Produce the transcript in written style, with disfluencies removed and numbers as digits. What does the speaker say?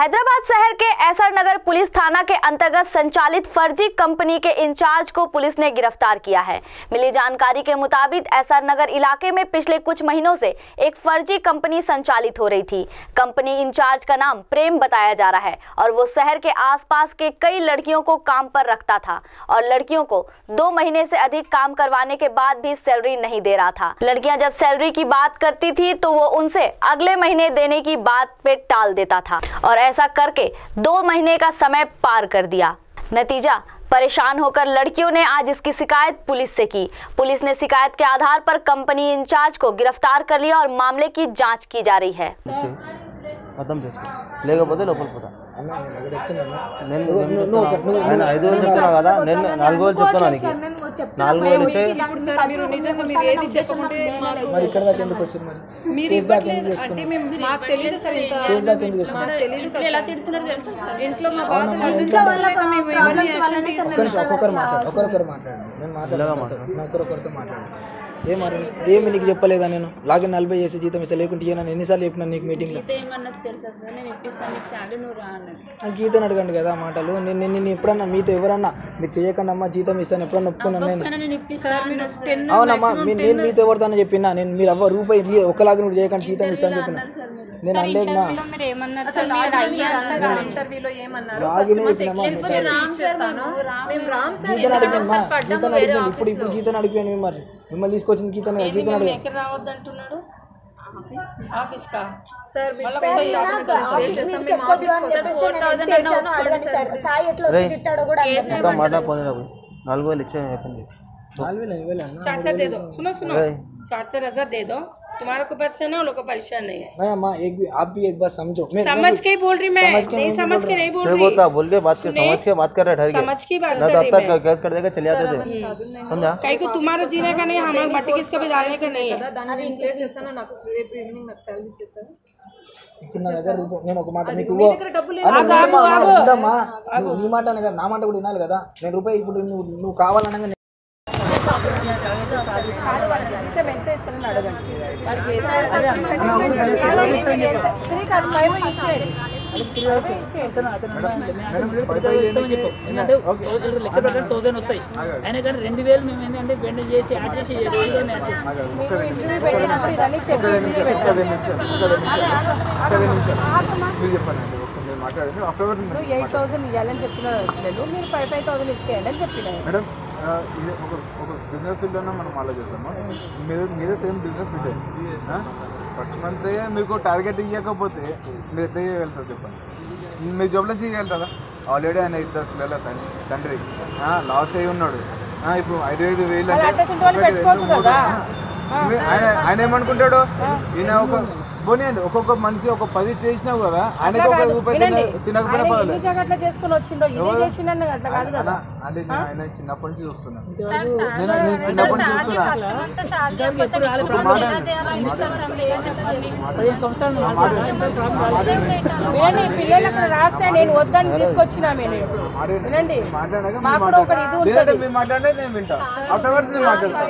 हैदराबाद शहर के एसआर नगर पुलिस थाना के अंतर्गत संचालित फर्जी कंपनी के इंचार्ज को पुलिस ने गिरफ्तार किया है। मिली जानकारी के मुताबिक एसआर नगर इलाके में पिछले कुछ महीनों से एक फर्जी कंपनी संचालित हो रही थी। कंपनी इंचार्ज का नाम प्रेम बताया जा रहा है और वो शहर के आसपास के कई लड़कियों को काम पर रखता था और लड़कियों को 2 महीने से अधिक काम करवाने के बाद भी सैलरी नहीं दे रहा था। लड़कियां जब सैलरी की बात करती थी तो वो उनसे अगले महीने देने की बात पे टाल देता था और ऐसा करके 2 महीने का समय पार कर दिया। नतीजा, परेशान होकर लड़कियों ने आज इसकी शिकायत पुलिस से की। पुलिस ने शिकायत के आधार पर कंपनी इंचार्ज को गिरफ्तार कर लिया और मामले की जांच की जा रही है। లేకపోతే లోపల పోతా నేను 5,000 చెప్తున్నా కదా, నేను 4,000 చెప్తున్నా నీకు 4,000 ఇచ్చే మీరు నిజంగా మీరు ఏది చేసుకుంటే మరి ఇక్కడ దాకా ఎందుకు వచ్చారు? మరి మీరు ఇవ్వట్లేదు అంటే మాకు తెలియదు సార్, ఇంత మాకు తెలియదు కదా, ఎలా తిడుతున్నారు తెలుసా సార్? ఇంట్లో మా బాధ ఒక్కొక్కరు మాట్లాడండి, నేను ఒక్కొక్కరితో మాట్లాడండి. ఏమి నీకు చెప్పలేదా? నేను లాగిన్ 40 చేసి జీతం ఇస్తా, లేకుంటే నేను ఎన్నిసార్లు చెప్పినా నీకు మీటింగ్లో గీతను అడగండి కదా మాటలు. నేను ఎప్పుడన్నా మీతో ఎవరన్నా మీరు చేయకుండా అమ్మా జీతం ఇస్తాను ఎప్పుడన్నా ఒప్పుకున్నాను నేను? అవునమ్మా, నేను మీతో ఎవరితో చెప్పినా? నేను మీరు అవ్వ రూపాయి ఒకలాగా నువ్వు చేయకుండా జీతం ఇస్తాను చెప్పిన నేను అనలేదు మా. గీతను అడిగాను ఇప్పుడు గీతను అడిగాను మిమ్మల్ని తీసుకొచ్చింది గీతను అడిగాను. चार्जर हजार दे दो, तुम्हारा को परेशान है, लोगों को परेशान नहीं है। नहीं अम्मा, आप भी एक बार समझो। समझ के ही बोल रही, मैं नहीं समझ के नहीं बोल रही। बोल के बात कर, समझ के बात कर रहा है, ठहर के समझ की बात ना तो अब तक कैस कर देगा, चले जाते थे। समझा? कहीं को तुम्हारा जीने का नहीं, हमारे मट्टी किसका भी डालने का नहीं है। నేను ఒక మాట నీకు నీ మాట నా మాట కూడా వినాలి కదా. నేను రూపాయి ఇప్పుడు నువ్వు కావాలనగా లెక్క ప్రకారం 1000 వస్తాయి అయినా కానీ 2000 మేము ఏంటంటే వెంటనే చేసి యాడ్ చేసి 8,000 ఇవ్వాలని చెప్తున్నారు, మీరు 5,000 ఇచ్చేయండి అని చెప్పినారు. ఇది ఒక బిజినెస్ ఫీల్డ్లోనే మనం ఆలోచిస్తాము. మీదే same business field. First month మీకు టార్గెట్ ఇవ్వకపోతే మీరు ఎట్లా చేయగలుగుతారు చెప్పండి? మీ జాబ్ నుంచి చేయగలుగుతారా? ఆల్రెడీ ఆయన 2 పిల్లల తండ్రి లాస్ అయి ఉన్నాడు. ఇప్పుడు 5,000 ఆయన ఏమనుకుంటాడు? ఈయన ఒక పోనీ అండి, ఒక్కొక్క మనిషి ఒక 10 చేసినావు కదా, ఆయనకి ఒక రూపాయి తినకపోయినా పర్వాలేదు. అంటే ఆయన చిన్నప్పటి నుంచి చూస్తున్నాను, నేను చిన్నప్పటి నుంచి చూస్తున్నా. పిల్లలకు రాస్తే నేను వద్దని తీసుకొచ్చినా మాట్లాడే నేను వింటా. ఆఫ్టర్వర్డ్స్ నేను మాట్లాడతాను.